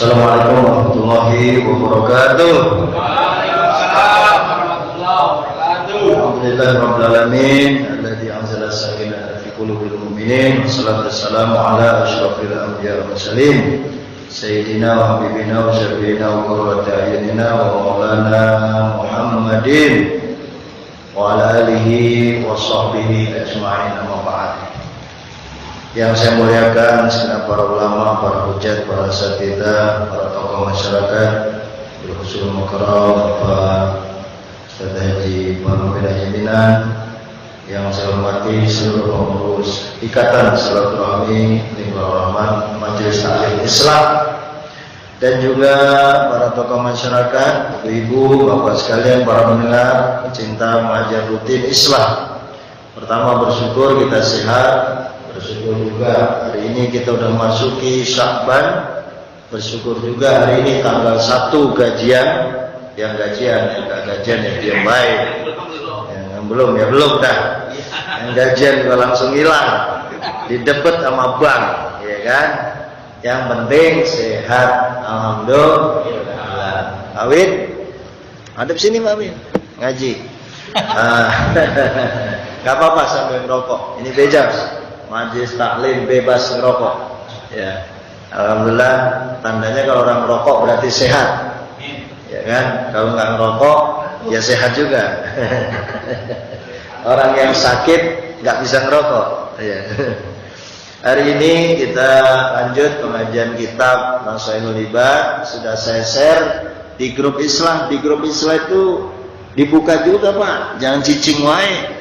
Assalamualaikum warahmatullahi wabarakatuh. Waalaikumsalam warahmatullahi wabarakatuh. Alhamdulillahirabbil alamin alladzi anzala as-sakinata fi qulubil mu'minin wassalatu wassalamu ala asyrafil anbiya'i wal mursalin sayyidina wa habibina wa syafiina wa qurrati a'yunina wa maulana Muhammadin wa ala alihi wa sahbihi ajma'in, amma ba'd. Yang saya muliakan segenap para ulama, para hujat, para asatidzah, para tokoh masyarakat, Al-Husul Mukarram, Bapak Ustaz Haji Muhammad bin Jaminan, yang saya hormati seluruh pengurus Ikatan Silaturahmi Lingkungan Rahman Majelis Taklim Islam, dan juga para tokoh masyarakat, ibu-ibu, bapak sekalian, para pendengar pecinta mengajar rutin Islam. Pertama, bersyukur kita sehat. Bersyukur juga hari ini kita udah masuki Sya'ban. Bersyukur juga hari ini tanggal 1 gajian. Yang gajian, yang gak gajian ya diam baik. Yang belum ya belum dah. Yang gajian juga langsung hilang, didebet sama bank, ya kan. Yang penting sehat, alhamdulillah. Awin, hadap sini Mbak Awin, ngaji. Gak apa-apa sambil merokok. Ini bebas. Majelis taklim bebas ngerokok. Ya, alhamdulillah. Tandanya kalau orang merokok berarti sehat, ya kan? Kalau nggak ngerokok, ya sehat juga. Orang yang sakit nggak bisa ngerokok. Ya. Hari ini kita lanjut pengajian kitab Nasaihul Ibad. Sudah saya share di grup Islam. Di grup Islam itu dibuka juga Pak. Jangan cicing wae.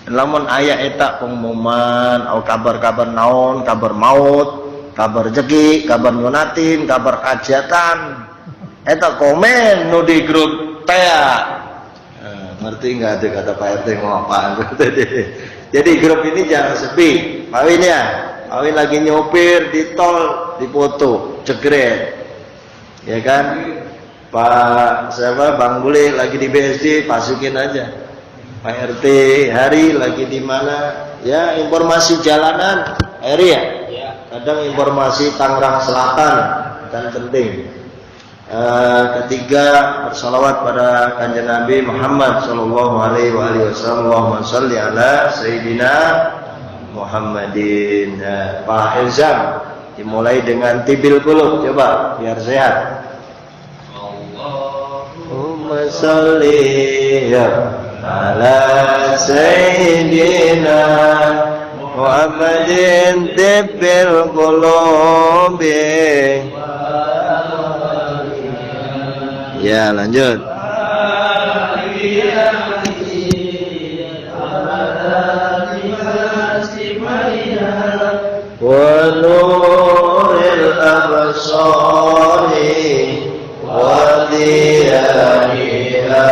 Lamun ayat eta pengumuman atau kabar-kabar naon, kabar maut, kabar jeki, kabar nyunatin, kabar hajatan, eta komen nu di grup teh. Ngerti nggak tuh kata Pak RT ngomong apaan? Jadi grup ini jangan sepi. Mawin ya, Mawin lagi nyopir di tol, dipoto, jegret, ya kan? Pak siapa Bang Bule lagi di BSD, masukin aja. Pak RT hari lagi di mana? Ya, informasi jalanan hari ya. Kadang informasi Tangerang Selatan kan penting. Ketiga, bersalawat pada kanjeng Nabi Muhammad sallallahu alaihi wasallam. Allahumma shalli ala sayyidina Muhammadin. Pak Ilzam, dimulai dengan tibil qulub, coba biar sehat. Allahumma shalli ya ala sayyidina Muhammadin tibil qulubi. Ya, lanjut. Wa nuril absari wa diyaniha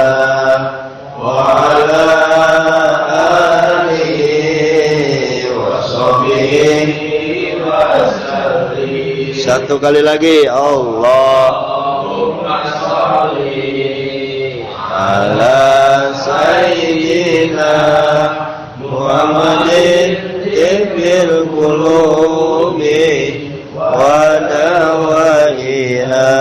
wa ala alihi wa sahbihi wa sallim. Satu kali lagi. Allahumma sholli ala sayyidina Muhammadin tibbil qulubi wa dawaiha.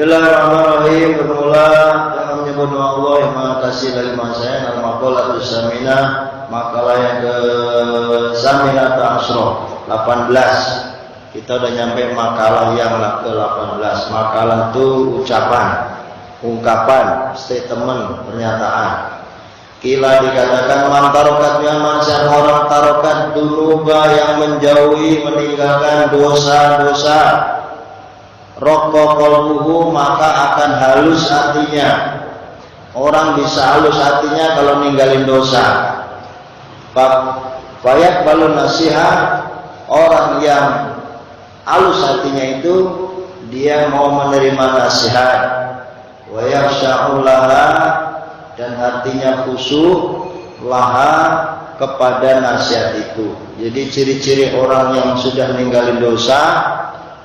Bismillahirrahmanirrahim. Bermula dengan menyebut nama Allah yang Maha Kasih dari Maha Sayang. Al-Maqalah As-Saminah, makalah yang ke-Saminah Ta'asroh 18. Kita udah nyampe makalah yang ke-18. Makalah itu ucapan, ungkapan, statement, pernyataan. Kila dikatakan man tarokatnya mansan orang tarokat dunuba yang menjauhi, meninggalkan dosa-dosa. Rokok kolbuhu maka akan halus hatinya. Orang bisa halus hatinya kalau ninggalin dosa. Fayak balun nasihat, orang yang halus hatinya itu dia mau menerima nasihat, wa yakhsha'u laha, dan hatinya khusyuk laha kepada nasihat itu. Jadi ciri-ciri orang yang sudah ninggalin dosa,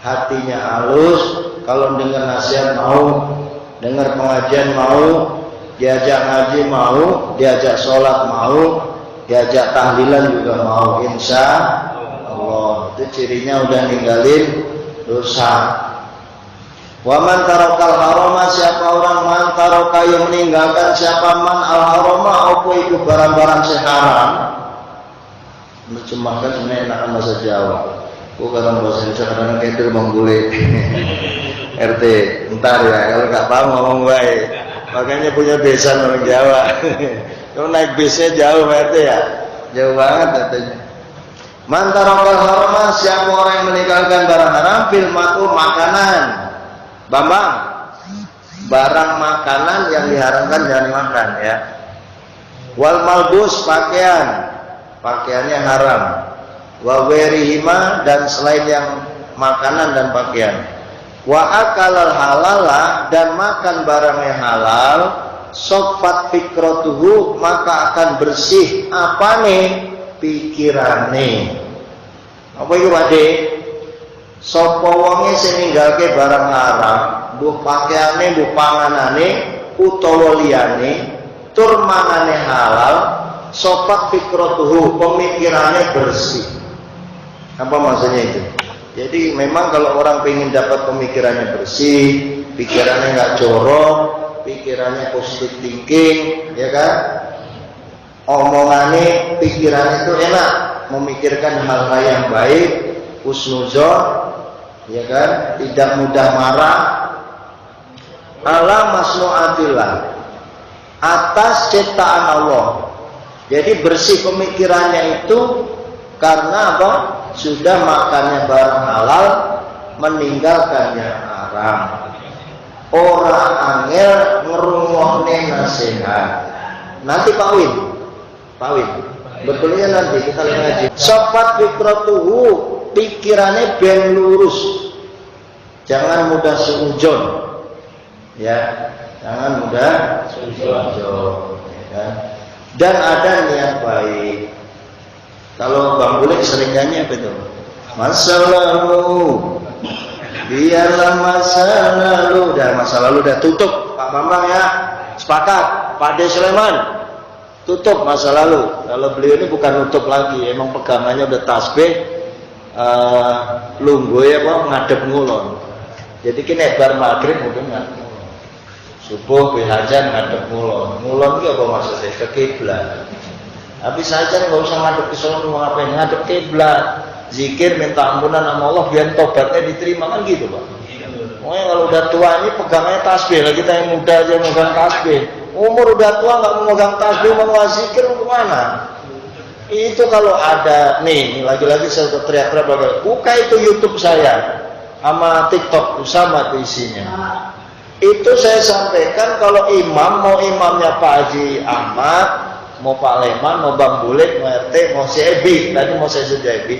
hatinya halus, kalau dengar nasihat mau, dengar pengajian mau, diajak ngaji mau, diajak sholat mau, diajak tahlilan juga mau, insya Allah. Itu cirinya udah ninggalin dosa. Wa man tarakal harama, siapa orang man taraka yang meninggalkan, siapa man al harama apa itu barang-barang seharam. Menerjemahkan sebenarnya enakan bahasa Jawa. Bukan bahasa Indonesia kadang ketir menggulai. RT, ntar ya kalau nggak paham ngomong baik. Makanya punya besan orang Jawa. Kalau naik bisnya jauh RT ya, jauh banget katanya. Man tarakal harama, siapa orang yang meninggalkan barang haram, fil ma'kul, makanan. Bambang, barang makanan yang diharamkan jangan dimakan ya. Wal malbus, pakaian, pakaiannya haram. Wa ghairihima, dan selain yang makanan dan pakaian. Wa akalal halala, dan makan barang yang halal. Sofat fikratuhu, maka akan bersih apa nih? Pikirane. Apa itu Pakde? Sapa wonge sing ninggalke barang haram, mbuh pakaiane, mbuh panganane, utawa liyane, tur mangane halal, sopat fikratuhu, pemikirannya bersih. Apa maksudnya itu? Jadi memang kalau orang pengen dapat pemikirannya bersih, pikirannya nggak jorok, pikirannya positive thinking, ya kan? Omongannya, pikirannya itu enak, memikirkan hal-hal yang baik, husnuzon, ya kan, tidak mudah marah, ala masnu'atillah, atas ciptaan Allah. Jadi bersih pemikirannya itu karena apa? Sudah makannya barang halal, meninggalkannya haram. Orang angel ngerungohne nasihat. Nanti Pak Win, betulnya nanti kita ngaji. Sopat fikratuhu, pikirannya ben lurus, jangan mudah suujon, ya, jangan mudah suujon, ya kan? Dan ada niat baik. Kalau Bang Bulik sering nyanyi apa itu? Masa lalu, biarlah masa lalu, dan masa lalu udah tutup, Pak Bambang ya, sepakat, Pak De Sulaiman, tutup masa lalu. Kalau beliau ini bukan nutup lagi, emang pegangannya udah tasbih. Lungguh apa ngadep ngulon. Jadi kini bar maghrib mungkin ngadep ngulon. Subuh bihajan ngadep ngulon. Ngulon itu apa maksudnya? Ke kiblat. Habis saja nggak usah ngadep ke sono, mau ngapain? Ngadep kiblat. Zikir minta ampunan sama Allah biar tobatnya diterima, kan gitu Pak. Pokoknya kalau udah tua ini pegangannya tasbih lah, kita yang muda aja megang tasbih. Umur udah tua nggak mau megang tasbih, mau zikir mau kemana? Itu kalau ada nih, lagi-lagi saya udah teriak-teriak, buka itu YouTube saya sama TikTok sama itu isinya. Itu saya sampaikan kalau imam, mau imamnya Pak Haji Ahmad, mau Pak Leman, mau Bang Bulik, mau RT, mau si Ebi, tadi mau saya sudah Ebi.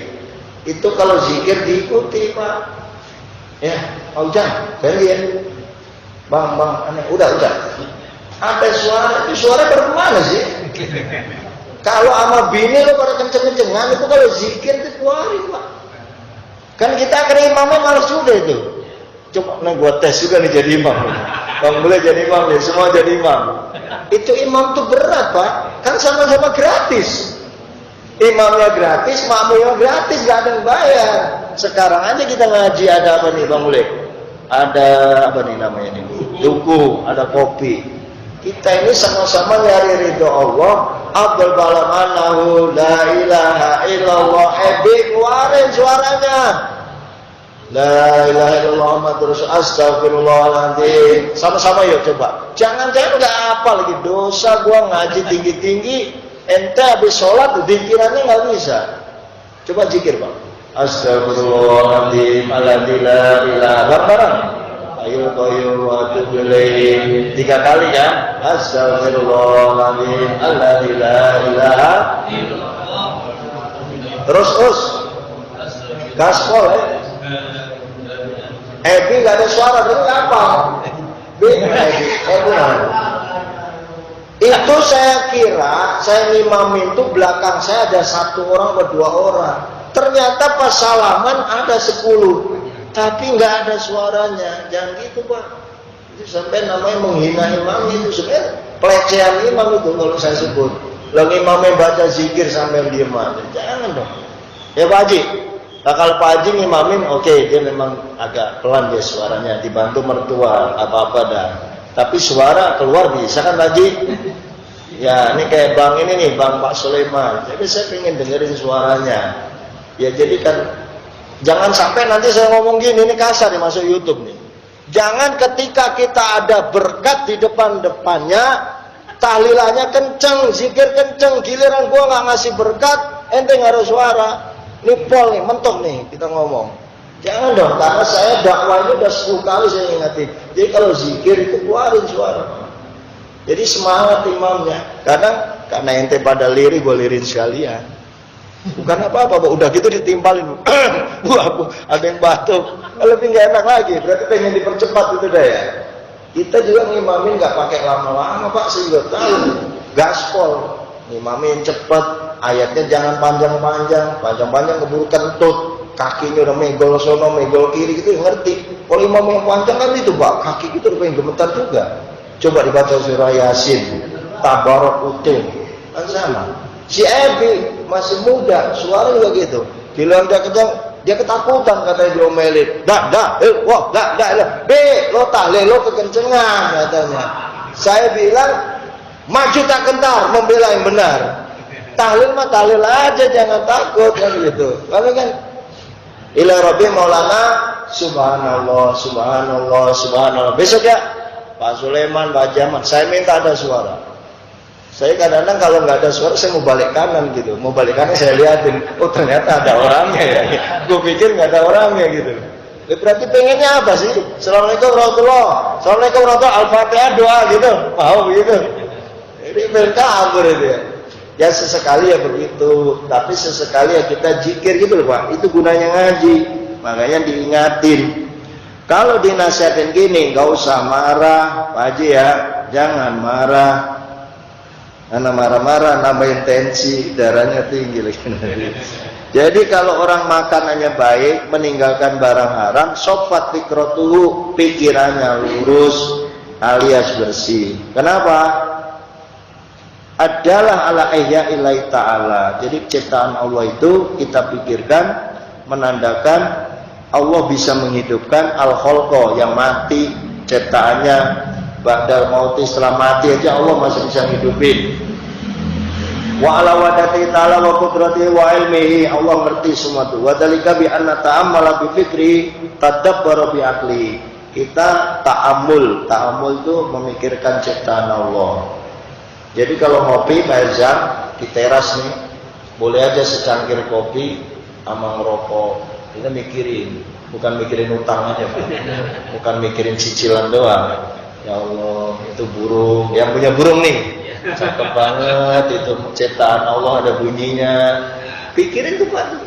Itu kalau zikir diikuti Pak. Ya, Pak Ujang, saya lihat. Bang, aneh, udah. Ada suara, itu suara berkemana sih? Kalau sama bini lo pada kenceng-kencengan, itu kalau zikir itu keluarin Pak. Kan kita akan imamnya malas juga itu. Coba gua tes juga nih jadi imam. Bang boleh jadi imam nih, semua jadi imam. Itu imam tuh berat Pak. Kan sama-sama gratis. Imamnya gratis, makmumnya gratis, gak ada yang bayar. Sekarang aja kita ngaji ada apa nih Bang Mulek? Ada apa nih namanya nih? Duku, ada kopi. Kita ini sama-sama nyari ridho Allah. Abdul balamanahu la ilaha illallah. Keluarin suaranya. La ilaha illallah Muhammadur Rasulullah. Astagfirullahaladzim. Sama-sama yuk coba. Jangan-jangan nggak apa lagi dosa gua ngaji tinggi-tinggi. Ente habis sholat pikirannya nggak bisa. Coba zikir Bang. Astagfirullahaladzim. La ilaha bareng-bareng. Ayo qayyum wa atubu ilaih. 3 kali kan? Astagfirullahaladzim. La ilaha illallah. Terus gaspol Ebi nggak ada suara, berarti apa? Ebi itu saya kira, saya ngimamin itu belakang saya ada 1 orang atau 2 orang. Ternyata pas salaman ada 10, tapi nggak ada suaranya. Jangan gitu Pak. Itu sampai namanya menghina imam itu sebenarnya pelecehan imam itu kalau saya sebut. Lalu imamnya baca zikir sampai diem aja. Jangan dong. Ya Pak Haji. Nah, kalau Pak Haji ngimamin, oke, dia memang agak pelan dia suaranya, dibantu mertua, apa-apa dah. Tapi suara keluar bisa kan Pak Haji? Ya, ini kayak Bang ini nih, Bang Pak Sulaiman. Jadi saya pengen dengerin suaranya. Ya jadi kan, jangan sampai nanti saya ngomong gini, ini kasar nih masuk YouTube nih. Jangan ketika kita ada berkat di depan-depannya, tahlilannya kenceng, zikir kenceng, giliran gua nggak ngasih berkat, ente nggak ada suara. Ini pol nih, mentok nih kita ngomong. Jangan dong, karena saya dakwahnya udah 10 kali saya ingatin. Jadi kalau zikir itu keluarin suara. Jadi semangat imamnya. Kadang karena ente pada lirik, gue lirin sekalian. Bukan apa-apa, udah gitu ditimpalin. Wah, ada yang batuk. Lebih nggak enak lagi. Berarti pengen dipercepat itu dah ya. Kita juga ngimamin nggak pakai lama-lama Pak, saya juga tahu. Gaspol, ngimamin cepet. Ayatnya jangan panjang-panjang, panjang-panjang keburu kentut. Kakinya udah megol sono, megol kiri gitu, ngerti. Kalau imam yang panjang kan itu Pak, kaki kita udah pengen gemetar juga. Coba dibaca surah Yasin, Tabarak Utin, kan sama. Si Ebi masih muda, suara juga gitu. Bila dia kencang, dia ketakutan katanya diomelin. Wah, lo tahlil lo kekencengan katanya. Saya bilang maju tak gentar membela yang benar. Tahlil mah tahlil aja, jangan takut kan gitu. Kalau kan ila rabbi maulana subhanallah subhanallah subhanallah. Besok ya Pak Sulaiman, Pak Jaman, saya minta ada suara. Saya kadang-kadang kalau nggak ada suara saya mau balik kanan gitu, mau balik kanan saya liatin, oh ternyata ada orangnya ya. Gue pikir nggak ada orangnya gitu. Berarti pengennya apa sih? Assalamualaikum warahmatullah, assalamualaikum warahmatullah, al-fatihah doa gitu, mau gitu. Ini kabur itu ya. Ya sesekali ya begitu, tapi sesekali ya kita zikir gitu loh Pak. Itu gunanya ngaji, makanya diingatin. Kalau dinasihatin gini, nggak usah marah, Pak Haji ya, jangan marah. Karena marah-marah nambah tensi, darahnya tinggi lagi. Jadi kalau orang makanannya baik, meninggalkan barang haram, sofat fikrotuhu, pikirannya lurus alias bersih. Kenapa? Adalah ala ihya'illahi ta'ala. Jadi ciptaan Allah itu kita pikirkan menandakan Allah bisa menghidupkan al-khalqa yang mati, ciptaannya ba'dal mauti, setelah mati aja Allah masih bisa hidupin. Wa ala wadati ta'ala wa qudratihi wa ilmihi, Allah ngerti semua itu. Wa dzalika bi anna ta'ammala bi fikri tadabbara bi aqli. Kita ta'ammul itu memikirkan ciptaan Allah. Jadi kalau ngopi Pak Elzam di teras nih, boleh aja secangkir kopi sama ngerokok. Kita mikirin, bukan mikirin utang aja Pak. Bukan mikirin cicilan doang. Ya Allah, itu burung, yang punya burung nih, cakep banget itu, ciptaan Allah ada bunyinya. Pikirin tuh Pak.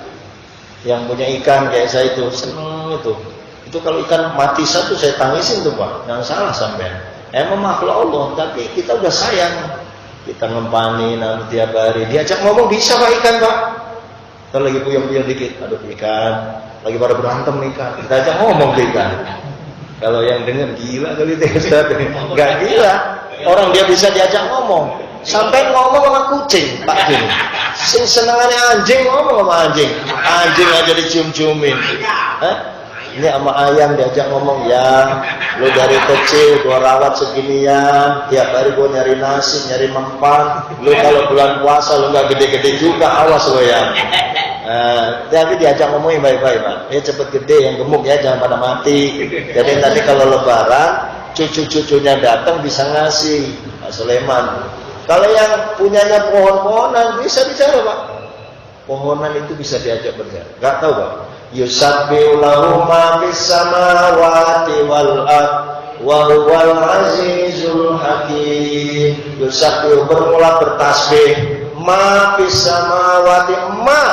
Yang punya ikan kayak saya itu seneng itu. Itu kalau ikan mati satu saya tangisin tuh Pak. Jangan salah sampean. Emang makhluk Allah, tapi kita udah sayang. Kita ngempanin tiap hari. Diajak ngomong bisa Pak ikan Pak. Kalau lagi puyeng-puyeng dikit, aduh ikan, lagi pada berantem ikan. Kita ajak ngomong ke ikan. Kalau yang dengar gila kali itu Ustaz. Enggak gila. Orang dia bisa diajak ngomong. Sampai ngomong sama kucing, Pak Jun. Sing senengannya anjing ngomong sama anjing. Anjing aja dicium-ciumin. Ini sama ayam diajak ngomong, ya lu dari kecil gua rawat seginian, tiap hari gua nyari nasi, nyari mempan. Lu kalau bulan puasa lu nggak gede-gede juga, awas lo ya. Tapi diajak ngomongin baik-baik Pak. Ya cepet gede, yang gemuk ya jangan pada mati. Jadi nanti kalau lebaran cucu-cucunya datang bisa ngasih Pak Sulaiman. Kalau yang punyanya pohon-pohonan bisa bicara Pak. Pohonan itu bisa diajak berbicara. Gak tahu Pak. Yusabbihu lahu ma fis samawati wal ard wa huwal azizul hakim. Yusabbihu bermula bertasbih ma fis samawati ma.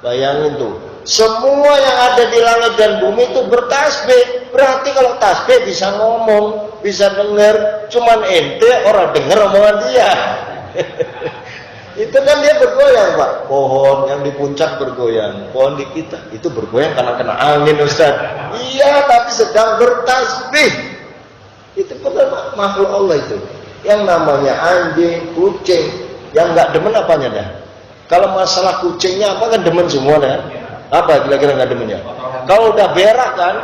Bayangin tuh, Semua yang ada di langit dan bumi itu bertasbih. Berarti kalau tasbih bisa ngomong, bisa dengar. Cuman ente orang dengar omongan dia. Itu kan dia bergoyang, Pak. Pohon yang di puncak bergoyang, pohon di kita itu bergoyang karena kena angin, Ustaz. Iya, tapi sedang bertasbih. Itu benar makhluk Allah itu. Yang namanya anjing, kucing, yang nggak demen apanya dah? Kalau masalah kucingnya apa kan demen semua dah. Apa kira-kira nggak demennya? Kalau udah berak kan,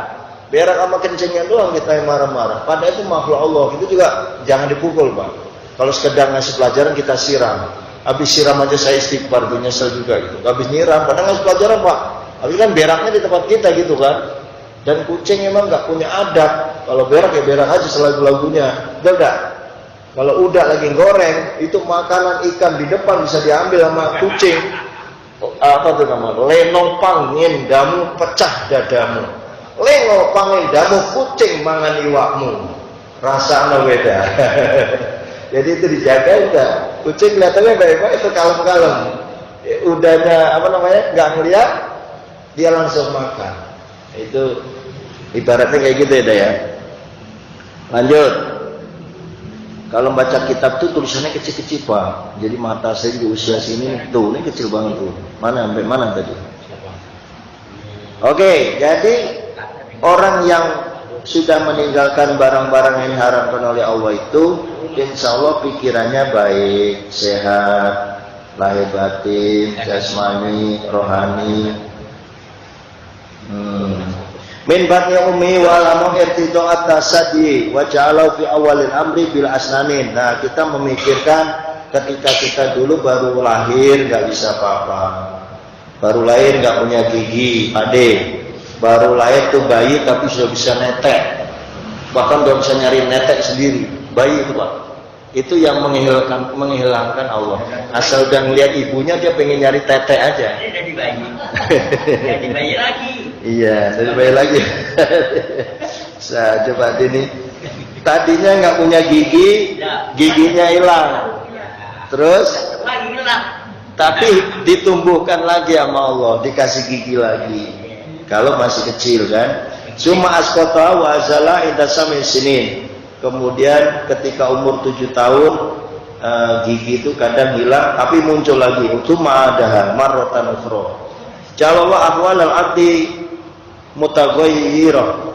berak sama kencingnya doang kita yang marah-marah. Padahal itu makhluk Allah. Itu juga jangan dipukul, Pak. Kalau sekedar ngasih pelajaran kita siram. Habis siram aja saya istighfar, gue nyesel juga gitu. Habis nyiram, padahal ngasih pelajaran, Pak. Habis kan beraknya di tempat kita gitu kan. Dan kucing emang nggak punya adab. Kalau berak ya berak aja selagu-lagunya. Udah. Kalau udah lagi goreng, itu makanan ikan di depan bisa diambil sama kucing. Apa tuh namanya? Lenong pangin damu pecah dadamu. Lenong pangin damu kucing mangan iwakmu. Rasanya beda. Jadi itu dijaga udah. Kucing kelihatannya baik-baik itu kalem-kalem. Udahnya apa namanya? Nggak ngeliat, dia langsung makan. Itu ibaratnya kayak gitu ya. Lanjut. Kalau baca kitab tuh tulisannya kecil-kecil, Pak. Jadi mata saya di usia sini tuh, ini kecil banget tuh. Mana sampai mana tadi? Oke, jadi orang yang sudah meninggalkan barang-barang yang diharamkan oleh Allah itu, insya Allah pikirannya baik, sehat, lahir batin, jasmani, rohani. Min batni ummi wa lamu irtidaat tasadi wa ja'alau fi awalil amri bil asnanin. Nah, kita memikirkan ketika kita dulu baru lahir nggak bisa apa-apa. Baru lahir nggak punya gigi, Ade. Baru lahir tuh bayi tapi sudah bisa netek. Bahkan udah bisa nyari netek sendiri. Bayi itu, Pak. Itu yang menghilangkan Allah. Asal udah ngeliat ibunya dia pengen nyari tetek aja. Jadi bayi. Jadi bayi lagi. Iya, jadi bayi lagi. Saya coba ini. Tadinya nggak punya gigi, giginya hilang. Terus, tapi ditumbuhkan lagi sama Allah, dikasih gigi lagi. Kalau masih kecil kan. Suma asqata wa azala inda sami sinin. Kemudian ketika umur 7 tahun gigi itu kadang hilang, tapi muncul lagi. Utuma adaha marratan ukhra. Jalallah ahwal al-abdi mutaghayyirah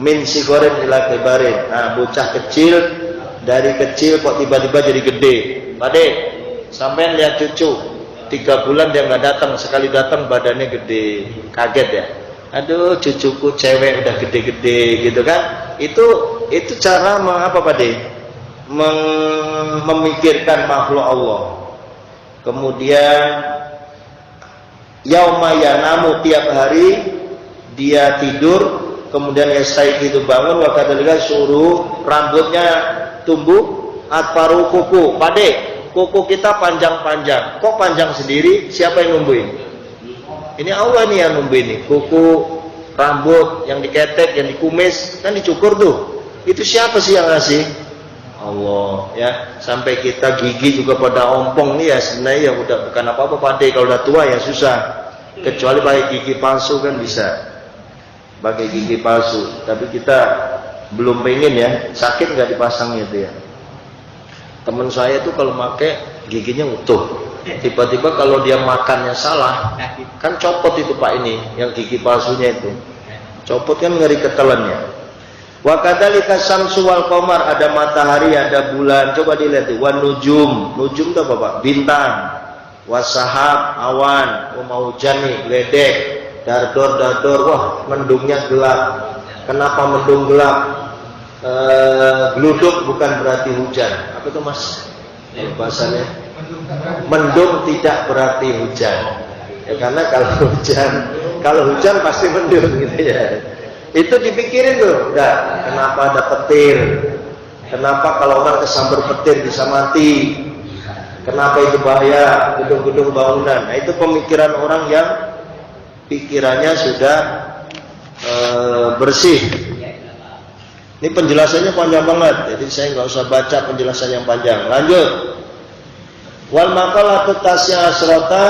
min sigorin ila kibarin. Nah, bocah kecil dari kecil kok tiba-tiba jadi gede. Pade, sampai lihat cucu 3 bulan dia nggak datang, sekali datang badannya gede, kaget ya. Aduh, cucuku cewek udah gede-gede gitu kan? Itu cara apa Pade? Memikirkan makhluk Allah. Kemudian yauma yanamu, tiap hari dia tidur, kemudian yastai itu bangun, wakadalika suruh rambutnya tumbuh, atparu kuku. Pade, kuku kita panjang-panjang. Kok panjang sendiri? Siapa yang numbuhin? Ini Allah nih yang numbuhin nih. Kuku, rambut yang diketek, yang dikumis, kan dicukur tuh. Itu siapa sih yang ngasih? Allah ya. Sampai kita gigi juga pada ompong nih ya, sebenarnya ya udah bukan apa-apa Pade. Kalau udah tua ya susah. Kecuali pakai gigi palsu kan bisa. Pakai gigi palsu, tapi kita belum pengen ya. Sakit nggak dipasangnya itu ya. Temen saya tuh kalau pakai giginya utuh. Tiba-tiba kalau dia makannya salah, kan copot itu Pak ini, yang gigi palsunya itu. Copot kan ngeri ketelannya. Wa kadzalika syamsu wal qamar, ada matahari, ada bulan. Coba dilihat tuh, wan nujum. Nujum itu apa Pak? Bintang. Wasahab, awan. Mau hujan nih, gledek. Dardor, wah mendungnya gelap. Kenapa mendung gelap? Gluduk bukan berarti hujan. Apa itu Mas? Bahasanya mendung tidak berarti hujan. Ya karena kalau hujan pasti mendung gitu ya. Itu dipikirin tuh. Enggak, kenapa ada petir? Kenapa kalau orang kesambar petir bisa mati? Kenapa itu bahaya gedung-gedung bangunan? Nah, itu pemikiran orang yang pikirannya sudah bersih. Ini penjelasannya panjang banget, jadi saya nggak usah baca penjelasan yang panjang. Lanjut. Wal maqalatu tasya asrata,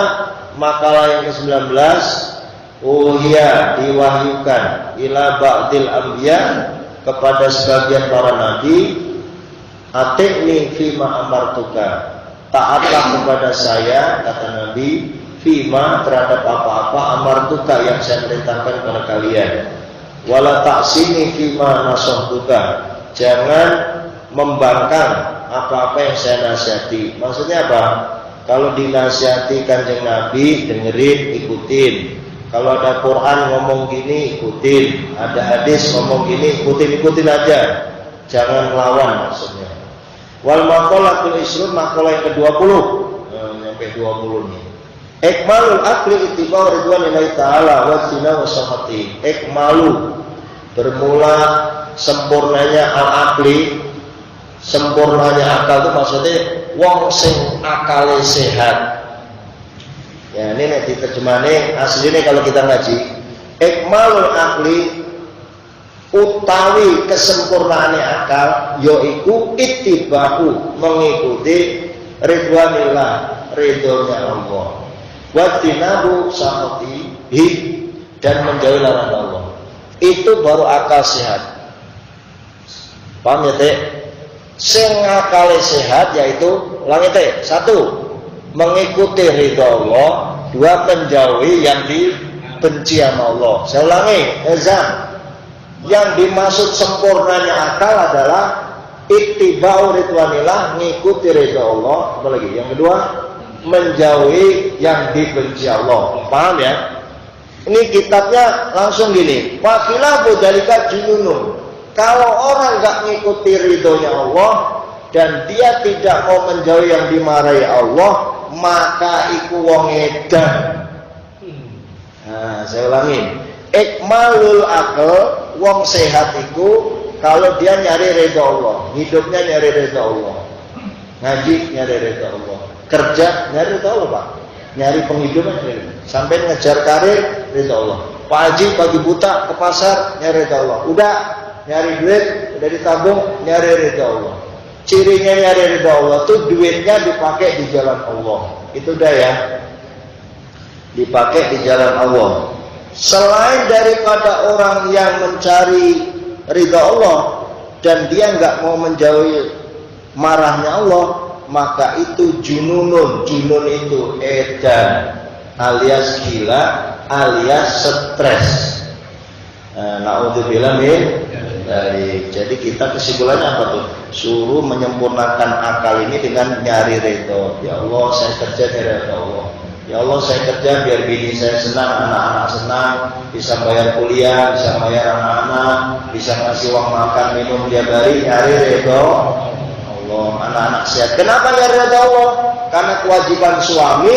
makalah yang ke-19 Uhiya diwahyukan ila ba'dil anbiya kepada sebagian para nabi, ati'ni fima amartuka, taatlah kepada saya, kata Nabi, fima terhadap apa-apa amartuka yang saya perintahkan kepada kalian, wala ta'sini fima nasahtuka, jangan membangkang apa-apa yang saya nasihati. Maksudnya apa? Kalau dinasihati Kanjeng Nabi, dengerin, ikutin. Kalau ada Quran ngomong gini, ikutin. Ada hadis ngomong gini, ikutin aja. Jangan lawan maksudnya. Wal maqalatul isrun, maqalah yang ke-20. Sampai 20 nih. Ikmalul akli ittiba'u ridwanillahi ta'ala wa zina wa syafati. Ikmalu, bermula sempurnanya al-akli. Sempurnanya akal itu maksudnya wong sing akale sehat. Ya, ini nek diterjemahane asline kalau kita ngaji, ikmalul akli utawi kesempurnaane akal yaiku ittiba'u, mengikuti ridwanillah, ridhonya Allah. Wa tinabu syafatihi, dan menjauhi larangan Allah. Itu baru akal sehat. Paham ya, Teh? Sing akale sehat yaitu langit, satu, mengikuti ridha Allah, dua, menjauhi yang dibenci sama Allah. Saya ulangi, yang dimaksud sempurnanya akal adalah ittiba'u ridwanillah, mengikuti ridha Allah. Apa lagi? Yang kedua, menjauhi yang dibenci Allah. Paham ya? Ini kitabnya langsung gini, wa khilafu dzalika jununun. Kalau orang nggak mengikuti ridhonya Allah dan dia tidak mau menjauhi yang dimarahi Allah, maka iku wong edan. Nah, saya ulangi. Ikmalul akal, wong sehat iku kalau dia nyari ridho Allah, hidupnya nyari ridho Allah, ngaji nyari ridho Allah, kerja nyari ridho Allah, Pak. Nyari penghidupan nyari. Sampai ngejar karir ridho Allah. Pak Haji pagi buta ke pasar nyari ridho Allah. Udah nyari duit, udah ditabung, nyari ridha Allah. Cirinya nyari ridha Allah tuh duitnya dipakai di jalan Allah. Itu udah ya, dipakai di jalan Allah. Selain daripada orang yang mencari ridha Allah dan dia nggak mau menjauhi marahnya Allah, maka itu jununun. Junun itu edan, alias gila, alias stres. Na'udzubillah min dari. Jadi kita kesimpulannya apa tuh? Suruh menyempurnakan akal ini dengan nyari ridho. Ya Allah, saya kerja nyari ridho Allah. Ya Allah, saya kerja biar bini saya senang, anak-anak senang, bisa bayar kuliah, bisa bayar anak-anak, bisa ngasih uang makan minum tiap hari, nyari ridho Allah. Anak-anak sehat. Kenapa nyari ridho Allah? Karena kewajiban suami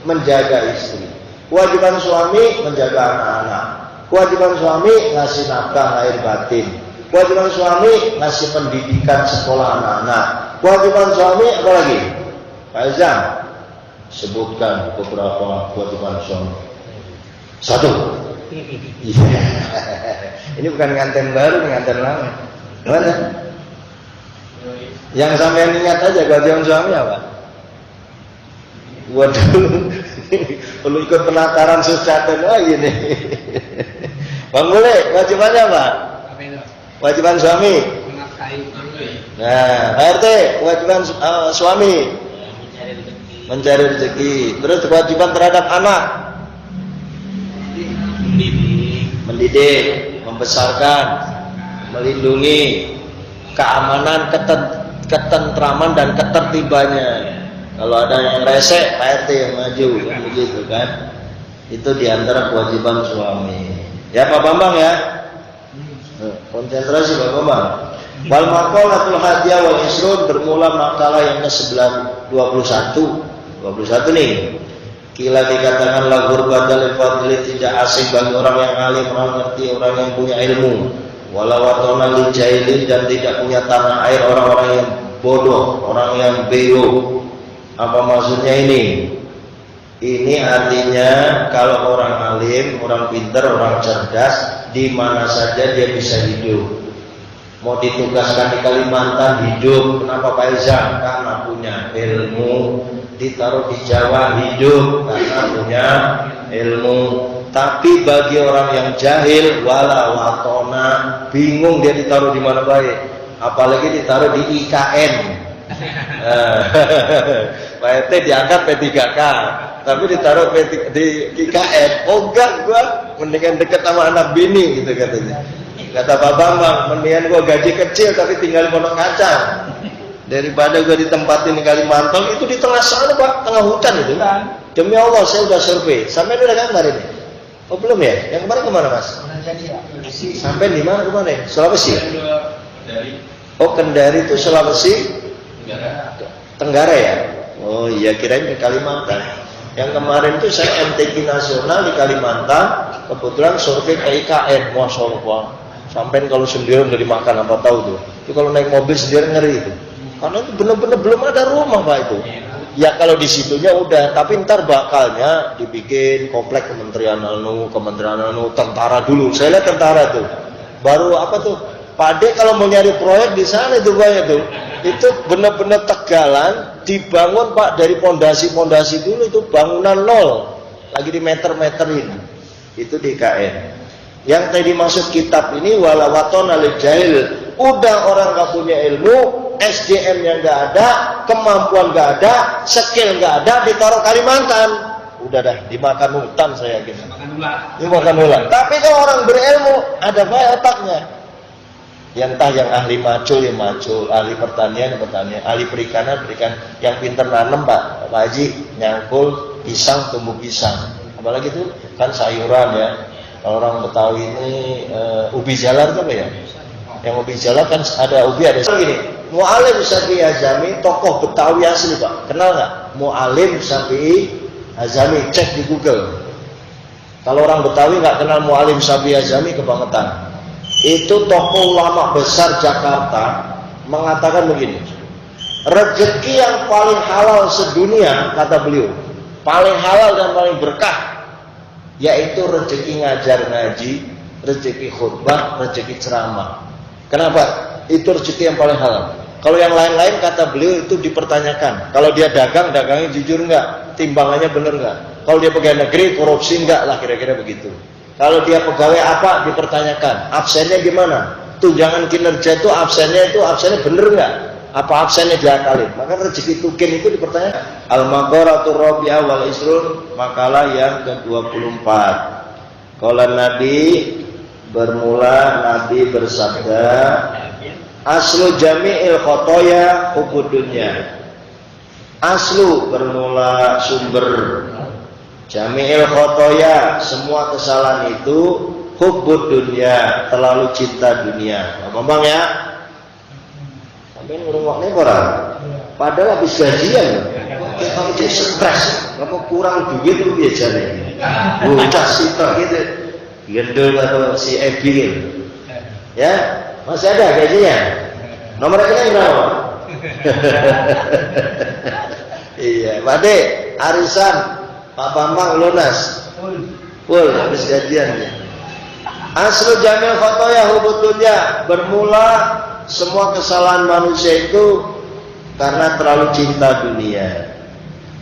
menjaga istri, kewajiban suami menjaga anak-anak, kewajiban suami ngasih nafkah lahir batin, kewajiban suami ngasih pendidikan sekolah anak-anak, kewajiban suami apa lagi? Pak Azam, sebutkan beberapa kewajiban suami. Satu. Ini bukan nganten baru, nganten lama. Mana? Yang sampean ingat aja kewajiban suami apa? Waduh, perlu ikut penataran susatan lagi nih. Bang Bule, wajibannya apa? Wajiban suami. Nah, Pak RT, kewajiban suami mencari rezeki. Terus kewajiban terhadap anak, mendidik, membesarkan, melindungi, keamanan, ketentraman dan ketertibannya. Kalau ada yang resek, Pak RT yang maju, kan begitu kan? Itu diantara kewajiban suami. Ya Pak Bambang ya, konsentrasi Pak Bambang. Wal maqalatul hadiyah wal isrun, bermula makalah yang ke-21 nih. Kila dikatakan lagur badal fadli, tidak asing bagi orang yang alim, orang ngerti, orang yang punya ilmu. Walau watona lil jahilin, dan tidak punya tanah air orang-orang yang bodoh, orang yang bego. Apa maksudnya ini? Ini artinya kalau orang alim, orang pintar, orang cerdas, di mana saja dia bisa hidup. Mau ditugaskan di Kalimantan hidup, kenapa Pak Izam? Karena punya ilmu. Ditaruh di Jawa hidup, karena punya ilmu. Tapi bagi orang yang jahil, wala watona, bingung dia ditaruh di mana baik. Apalagi ditaruh di IKN. Pak RT diangkat P3K, tapi ditaruh di IKN. Oh enggak, gua mendingan deket sama anak bini gitu katanya. Kata Pak Bambang, mendingan gua gaji kecil tapi tinggal di Pondok Kacang daripada gua ditempatin di Kalimantan. Itu di tengah sana Pak, tengah hutan itu. Demi Allah saya udah survei. Sampai udah gambar ini. Oh belum ya? Yang kemarin kemana Mas? Sampai di mana kemarin? Sulawesi. Oh Kendari itu Sulawesi Tenggara ya? Oh iya, kirain di Kalimantan. Yang kemarin itu saya MTQ nasional di Kalimantan, kebetulan survei ke IKN. Masya Allah, sampai kalau sendirian udah dimakan apa tahu tuh. Itu kalau naik mobil sendiri ngeri itu. Karena itu benar-benar belum ada rumah Pak itu. Ya kalau di situnya udah, tapi ntar bakalnya dibikin komplek kementerian tentara dulu. Saya lihat tentara tuh. Baru apa tuh? Pak Ade kalau mau nyari proyek di sana itu banyak tuh. Itu benar-benar Tegalan dibangun Pak dari pondasi-pondasi dulu, itu bangunan nol, lagi di meter-meterin. Itu di KN. Yang tadi masuk kitab ini walawaton alil jahil, udah orang gak punya ilmu, SDM-nya gak ada, kemampuan gak ada, skill gak ada, ditaruh Kalimantan. Udah dah, dimakan hutan saya yakin. Dimakan ular. Tapi kalau orang berilmu, ada baik otaknya. Yang entah yang ahli macul ya macul, ahli pertanian ahli perikanan berikan, yang pintar nanam Pak Haji nyangkul pisang tumbuh pisang, apalagi itu kan sayuran ya. Kalau orang Betawi ini ubi jalar itu apa ya? Yang ubi jalar kan ada ubi ada. Gini, Mu'alim Syafi'i Azami tokoh Betawi asli Pak, kenal nggak? Mu'alim Syafi'i Azami, cek di Google. Kalau orang Betawi nggak kenal Mu'alim Syafi'i Azami kebangetan. Itu tokoh ulama besar Jakarta mengatakan begini, rezeki yang paling halal sedunia, kata beliau, paling halal dan paling berkah, yaitu rezeki ngajar ngaji, rezeki khutbah, rezeki ceramah. Kenapa? Itu rezeki yang paling halal. Kalau yang lain-lain kata beliau itu dipertanyakan. Kalau dia dagang, dagangnya jujur enggak, timbangannya benar enggak. Kalau dia pegawai negeri, korupsi enggak lah, kira-kira begitu. Kalau dia pegawai apa dipertanyakan, absennya gimana? Tunjangan kinerja itu absennya bener nggak? Apa absennya diakalin? Maka rezeki tukin itu dipertanyakan. Al-Maqaratul Rabi'ah wal Isrun, makalah yang ke-24. Qala Nabi, bermula Nabi bersabda, aslu jami'il khotoya hubud dunya. Aslu bermula sumber jami'il khotoya, semua kesalahan itu hubbud dunia, terlalu cinta dunia. Ngomong ya, sampai ngurungoknya orang padahal habis gajian kamu jadi stres, kamu kurang duit lu biasanya bocah sitok gitu gendul atau si Ebi gitu ya, masih ada gajinya, nomor rekeningnya berapa? Iya Pak De, arisan Pak Bambang lunas, full habis gajian. Aslu jamil khotoya hubud dunya, bermula semua kesalahan manusia itu karena terlalu cinta dunia.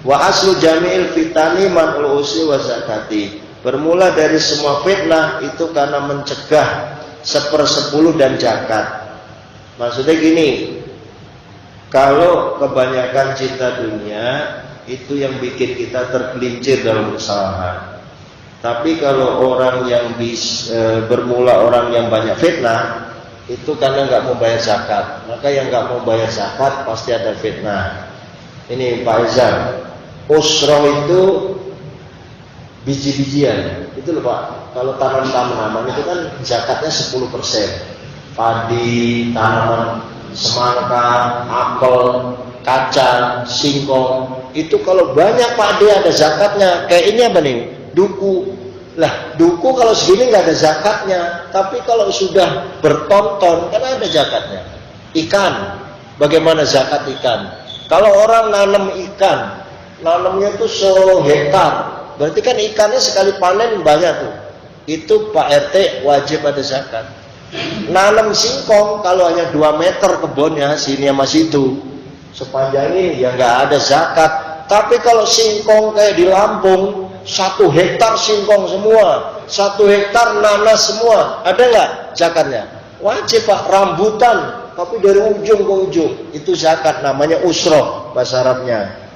Wa aslu jamil fitani man'ul usri wa zakati, bermula dari semua fitnah itu karena mencegah 1/10 dan zakat. Maksudnya gini, kalau kebanyakan cinta dunia itu yang bikin kita tergelincir dalam kesalahan. Tapi kalau orang yang bermula orang yang banyak fitnah, itu karena nggak mau bayar zakat. Maka yang nggak mau bayar zakat pasti ada fitnah. Ini Pak Izan, usroh itu biji-bijian. Itu loh Pak, kalau tanaman-tanaman itu kan zakatnya 10%. Padi, tanaman semangka, apel, kacang, singkong, itu kalau banyak Pak De ada zakatnya. Kayak ini apa nih? Duku. Lah, duku kalau segini nggak ada zakatnya, tapi kalau sudah bertonton kan ada zakatnya. Ikan, bagaimana zakat ikan? Kalau orang nanam ikan, nanamnya tuh sehektar, berarti kan ikannya sekali panen banyak tuh. Itu Pak RT wajib ada zakat. Nanam singkong kalau hanya 2 meter kebunnya, sini sama situ, sepanjang ini ya nggak ada zakat. Tapi kalau singkong kayak di Lampung 1 hektar singkong semua, 1 hektar nanas semua, ada nggak zakatnya? Wajib Pak. Rambutan tapi dari ujung ke ujung, itu zakat, namanya usroh bahasa Arabnya.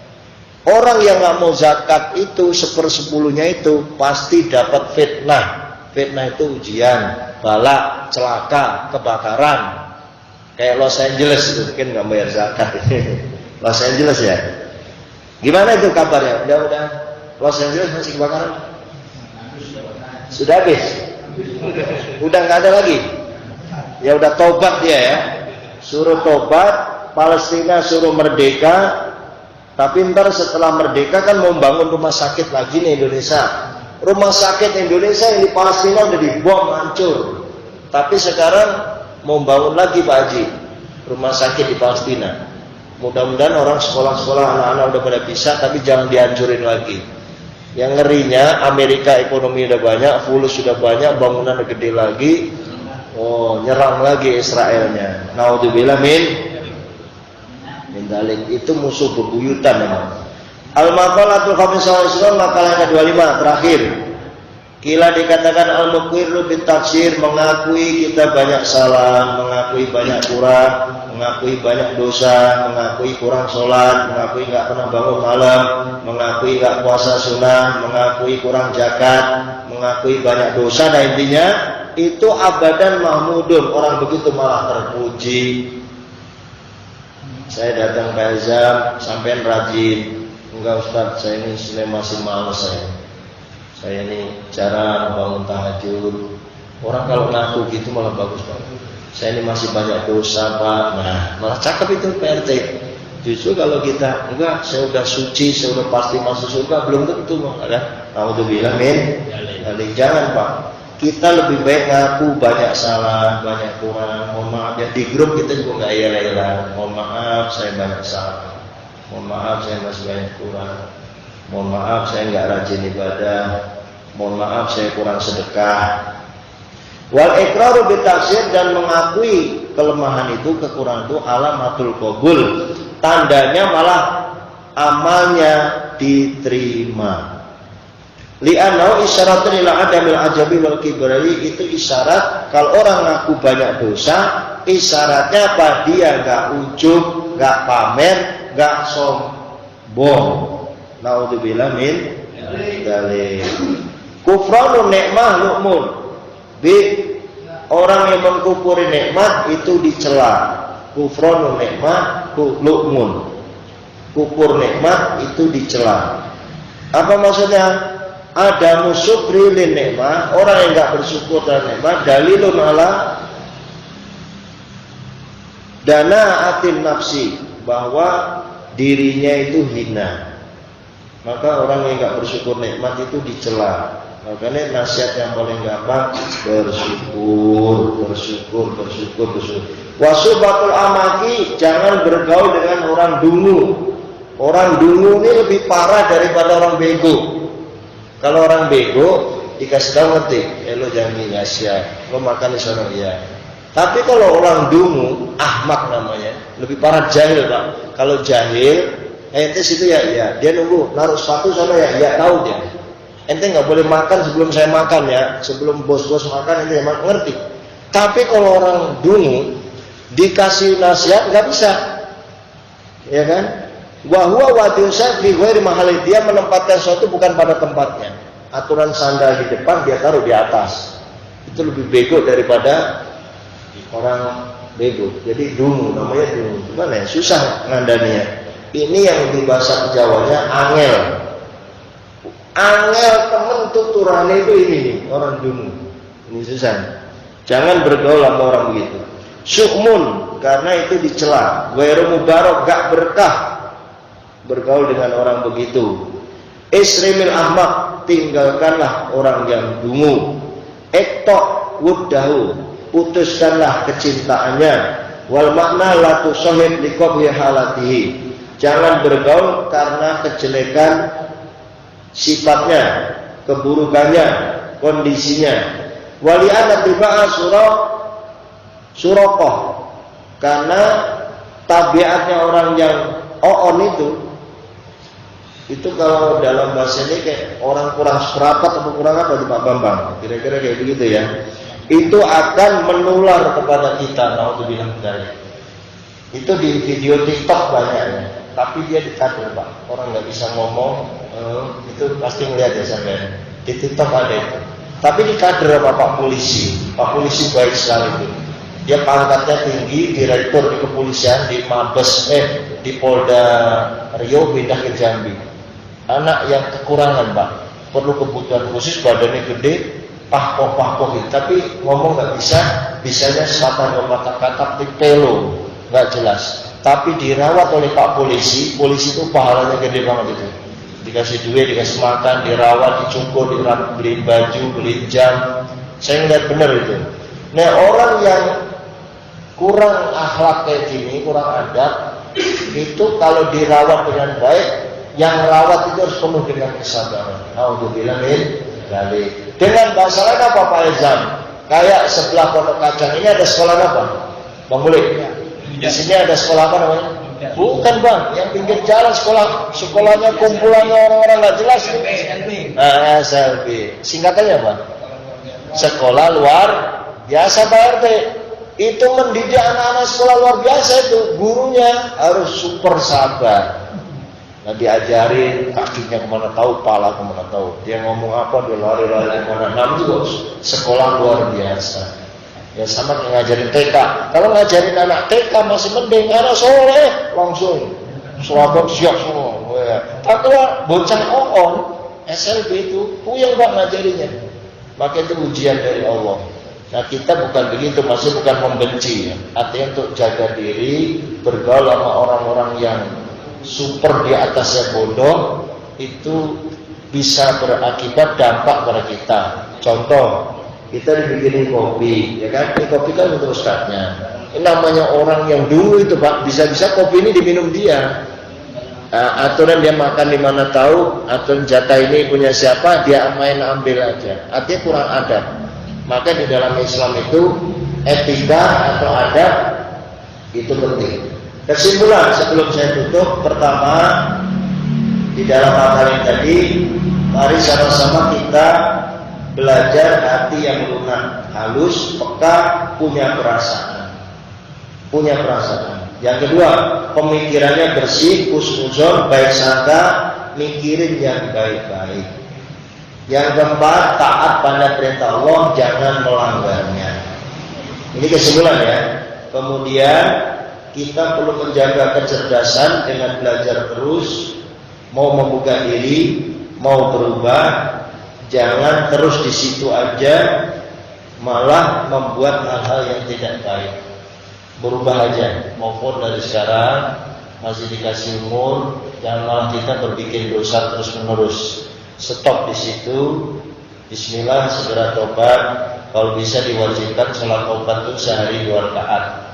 Orang yang nggak mau zakat itu 1/10-nya itu pasti dapat fitnah. Fitnah itu ujian, bala, celaka, kebakaran. Kayak Los Angeles itu mungkin nggak bayar zakat. Los Angeles ya. Gimana itu kabarnya? Udah Los Angeles masih kebakaran? Sudah habis? Udah nggak ada lagi? Ya udah tobat dia ya. Suruh tobat, Palestina suruh merdeka. Tapi ntar setelah merdeka kan mau bangun rumah sakit lagi nih Indonesia. Rumah sakit Indonesia yang di Palestina udah dibom hancur. Tapi sekarang mau bangun lagi Pak Haji, rumah sakit di Palestina. Mudah-mudahan orang sekolah-sekolah anak-anak udah pada bisa, tapi jangan dihancurin lagi. Yang ngerinya Amerika ekonomi udah banyak, fulus sudah banyak, bangunan udah gede lagi. Oh, nyerang lagi Israelnya. Naudzubillah min dalik. Itu musuh bebuyutan memang. Al-maqalatul khamisah makalah ke-25 terakhir. Kila dikatakan al-muqirru bitafsir, mengakui kita banyak salah, mengakui banyak kurang, mengakui banyak dosa, mengakui kurang sholat, mengakui nggak pernah bangun malam, mengakui nggak puasa sunnah, mengakui kurang zakat, mengakui banyak dosa. Nah intinya itu abadan mahmudun, orang begitu malah terpuji. Saya datang ke Azam, sampean rajin. Enggak Ustaz, saya ini masih malas saya ini jarang bangun tahajud. Orang kalau ngaku gitu malah bagus Pak. Saya ini masih banyak dosa Pak. Nah malah cakep itu PRT. Justru kalau kita enggak, saya udah suci, saya udah pasti masuk surga, belum tentu malah. Naudzubillah min dalik. Jangan Pak. Kita lebih baik ngaku banyak salah, banyak kurang. Mohon maaf ya, di grup kita juga nggak iyalah. Mohon maaf saya banyak salah. Mohon maaf saya masih banyak kurang. Mohon maaf saya nggak rajin ibadah. Mohon maaf saya kurang sedekah. Wal iqraru bitafsir, dan mengakui kelemahan itu, kekurangan itu alamatul qabul. Tandanya malah amalnya diterima. Li'annahu isyaratun ila adamil ajabi wal kibri, itu isyarat kalau orang ngaku banyak dosa, isyaratnya apa? Dia enggak ujub, enggak pamer, enggak sombong. Naudzubillah min dzalik. Kufranun nikmah lu'mun. Orang yang mengkufuri nikmat itu dicela. Kufranun nikmah lu'mun. Kufur nikmat itu dicela. Apa maksudnya? Ada musyukri lin nikmah, orang yang enggak bersyukur terhadap nikmat, dalilun ala dana atin nafsi, bahwa dirinya itu hina. Maka orang yang enggak bersyukur nikmat itu dicela. Makanya nasihat yang paling gampang, bersyukur. Wasubatul amaki, jangan bergaul dengan orang dungu. Orang dungu ini lebih parah daripada orang bego. Kalau orang bego dikasih tahu ngerti, lo jangan ngasih, lo makan di sana ya. Tapi kalau orang dungu, ahmak namanya, lebih parah jahil Pak. Kalau jahil, ente situ ya, dia nunggu naruh sepatu sana ya tahu dia. Ente nggak boleh makan sebelum saya makan ya, sebelum bos-bos makan ente emang ngerti. Tapi kalau orang dungu dikasih nasihat nggak bisa, ya kan? Wahwa wadiusah di ghairi mahali, dia menempatkan sesuatu bukan pada tempatnya. Aturan sandal di depan dia taruh di atas. Itu lebih bego daripada orang bego. Jadi dungu, namanya dungu. Gimana ya? Susah ngandaninya. Ini yang di bahasa Jawanya angel. Angel temen tuturane itu ini nih, orang dungu. Ini susah. Jangan bergaul sama orang begitu. Syukmun, karena itu dicela. Ghairu mubarak, gak berkah bergaul dengan orang begitu. Isrimil ahmak, tinggalkanlah orang yang dungu. Ektok wuddahu, putuskanlah kecintaannya. Wal makna la tusahib liqabhi halatihi, jangan bergaul karena kejelekan sifatnya, keburukannya, kondisinya. Wali'anna tiba'a surakoh, karena tabiatnya orang yang oon Itu kalau dalam bahasa ini kayak orang kurang serapat atau kurang apa tuh Pak Bambang? Kira-kira kayak begitu ya. Itu akan menular kepada kita. Naudzubillah dari. Itu di video TikTok banyak ya. Tapi dia dikader Pak. Orang nggak bisa ngomong. Itu pasti ngeliat ya sampai. Di TikTok ada itu. Tapi dikader sama Pak Polisi. Pak Polisi baik sekali itu. Dia pangkatnya tinggi, direktur di kepolisian di Mabes di Polda Riau pindah ke Jambi. Anak yang kekurangan Pak, perlu kebutuhan khusus, badannya gede, pahkoh gitu. Tapi ngomong nggak bisa, bisanya sepatah dua kata-kata pelo, nggak jelas. Tapi dirawat oleh Pak Polisi, polisi itu pahalanya gede banget itu. Dikasih duit, dikasih makan, dirawat, dicukur, beliin baju, beliin jam. Saya ngeliat bener itu. Nah orang yang kurang akhlak kayak gini, kurang adab, itu kalau dirawat dengan baik, yang rawat itu harus penuh dengan kesabaran. Alhamdulillah balik. Dengan bahasa lain apa Pak Ezam? Kayak sebelah Pondok Kacang ini ada sekolah apa? Bang Mulik. Di sini ada sekolah apa namanya? Bukan Bang, yang pinggir jalan sekolahnya kumpulannya orang-orang nggak jelas. SLB. Singkatannya apa? Sekolah luar biasa Pak RT. Itu mendidik anak-anak sekolah luar biasa itu. Gurunya harus super sabar. Nah diajarin kakinya kemana tahu, pala kemana tahu. Dia ngomong apa, dia lari-lari kemana. Nah itu sekolah luar biasa. Ya sama kayak ngajarin TK. Kalau ngajarin anak TK masih mending, anak soleh langsung suapot siap semua. Tapi bocah on SLB itu puyeng Pak ngajarinya. Maka itu ujian dari Allah. Nah kita bukan begitu, masih bukan membenci ya. Artinya untuk jaga diri, bergaul sama orang-orang yang super di atasnya bodoh, itu bisa berakibat dampak pada kita. Contoh, kita dibikinin kopi, ya kan? Ini kopi kan untuk ustadznya. Ini namanya orang yang dulu itu Pak, bisa-bisa kopi ini diminum dia. Aturan dia makan di mana tahu, aturan jatah ini punya siapa, dia main ambil aja. Artinya kurang adab. Maka di dalam Islam itu etika atau adab itu penting. Kesimpulan sebelum saya tutup, pertama di dalam materi ini tadi, mari sama-sama kita belajar hati yang lunak, halus, peka, punya perasaan. Yang kedua, pemikirannya bersih, husnuzon, baik sangka, mikirin yang baik-baik. Yang keempat, taat pada perintah Allah, jangan melanggarnya. Ini kesimpulan ya. Kemudian kita perlu menjaga kecerdasan dengan belajar terus, mau membuka diri, mau berubah, jangan terus di situ aja, malah membuat hal-hal yang tidak baik. Berubah aja, maupun dari sekarang masih dikasih umur, jangan malah kita berbikin dosa terus menerus. Stop di situ. Bismillah, segera tobat. Kalau bisa diwajibkan sholat tobat itu sehari 2 rakaat.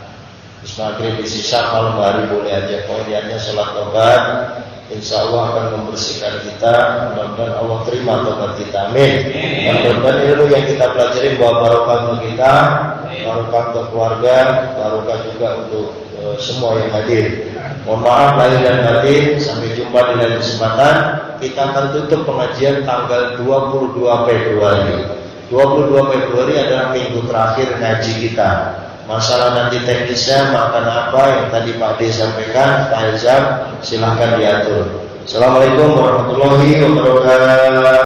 Maghrib disisa, malam hari boleh aja. Kemudiannya sholat tobat, insya Allah akan membersihkan kita. Mudah-mudahan Allah terima tobat kita. Amin. Mudah-mudahan ilmu yang kita pelajari bawa barokah untuk kita, barokah untuk keluarga, barokah juga untuk semua yang hadir. Mohon maaf lahir dan batin. Sampai jumpa di lain kesempatan. Kita akan tutup pengajian tanggal 22 Februari. 22 Februari adalah minggu terakhir ngaji kita. Masalah nanti teknisnya makan apa yang tadi Pak D sampaikan, Pak Ezam silahkan diatur. Assalamualaikum warahmatullahi wabarakatuh.